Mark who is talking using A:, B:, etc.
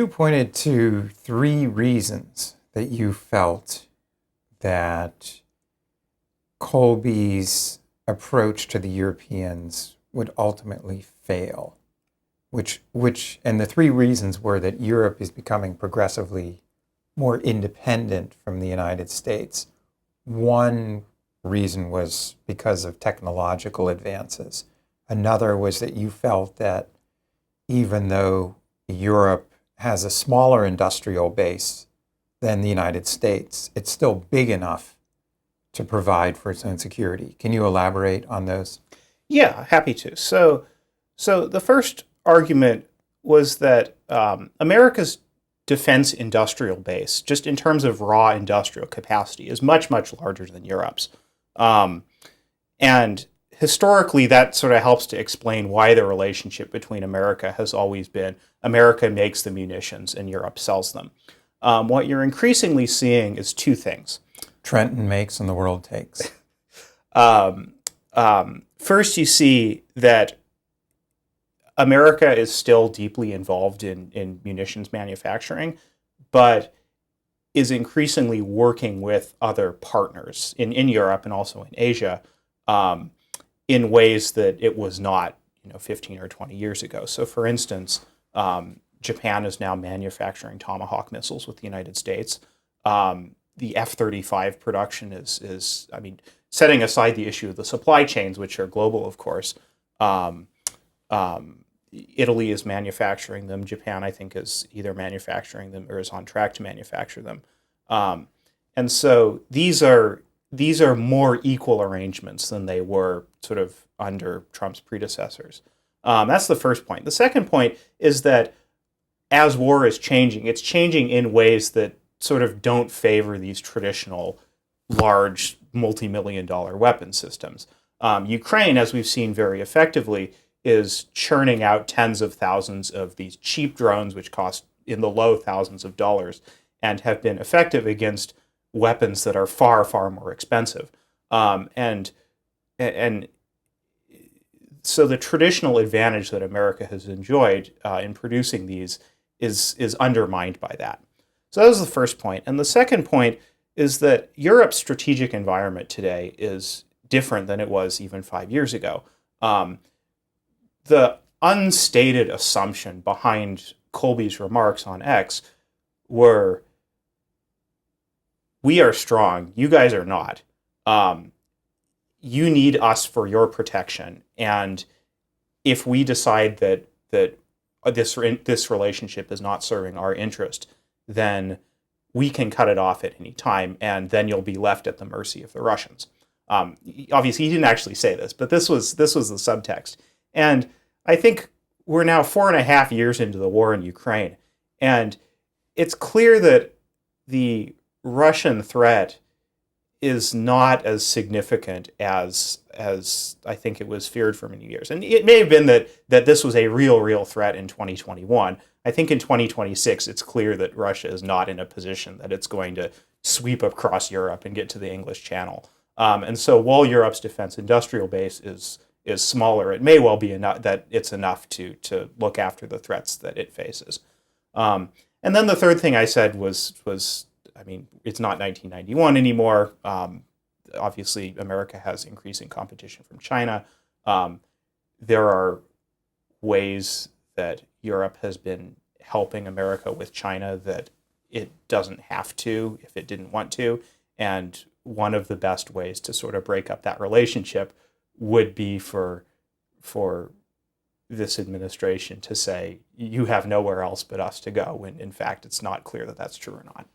A: you pointed to three reasons that you felt that Colby's approach to the Europeans would ultimately fail, and the three reasons were that Europe is becoming progressively more independent from the United States. One reason was because of technological advances. Another was that you felt that even though Europe has a smaller industrial base than the United States, it's still big enough to provide for its own security. Can you elaborate on those?
B: Yeah, happy to. So the first argument was that America's defense industrial base, just in terms of raw industrial capacity, is much, much larger than Europe's. And historically, that sort of helps to explain why the relationship between America has always been America makes the munitions and Europe sells them. What you're increasingly seeing is two things.
A: Trenton makes and the world takes.
B: First, you see that America is still deeply involved in munitions manufacturing, but is increasingly working with other partners in Europe and also in Asia in ways that it was not 15 or 20 years ago. So for instance, Japan is now manufacturing Tomahawk missiles with the United States. The F-35 production is setting aside the issue of the supply chains, which are global, of course. Italy is manufacturing them. Japan, I think, is either manufacturing them or is on track to manufacture them. And so these are more equal arrangements than they were sort of under Trump's predecessors. That's the first point. The second point is that as war is changing, it's changing in ways that sort of don't favor these traditional large multi-million-dollar weapon systems. Ukraine, as we've seen very effectively, is churning out tens of thousands of these cheap drones, which cost in the low thousands of dollars, and have been effective against weapons that are far, far more expensive. And so the traditional advantage that America has enjoyed in producing these is undermined by that. So that was the first point. And the second point is that Europe's strategic environment today is different than it was even 5 years ago. The unstated assumption behind Colby's remarks on X were, we are strong, you guys are not. You need us for your protection. And if we decide that this relationship is not serving our interest, then we can cut it off at any time, and then you'll be left at the mercy of the Russians. Obviously, he didn't actually say this, but this was the subtext. And I think we're now 4.5 years into the war in Ukraine, and it's clear that the Russian threat is not as significant as I think it was feared for many years. And it may have been that this was a real threat in 2021. I think in 2026, it's clear that Russia is not in a position that it's going to sweep across Europe and get to the English Channel. And so while Europe's defense industrial base is smaller, it may well be enough that it's enough to look after the threats that it faces. And then the third thing I said was it's not 1991 anymore. Obviously, America has increasing competition from China. There are ways that Europe has been helping America with China that it doesn't have to if it didn't want to. And one of the best ways to sort of break up that relationship would be for this administration to say, you have nowhere else but us to go, when in fact it's not clear that that's true or not.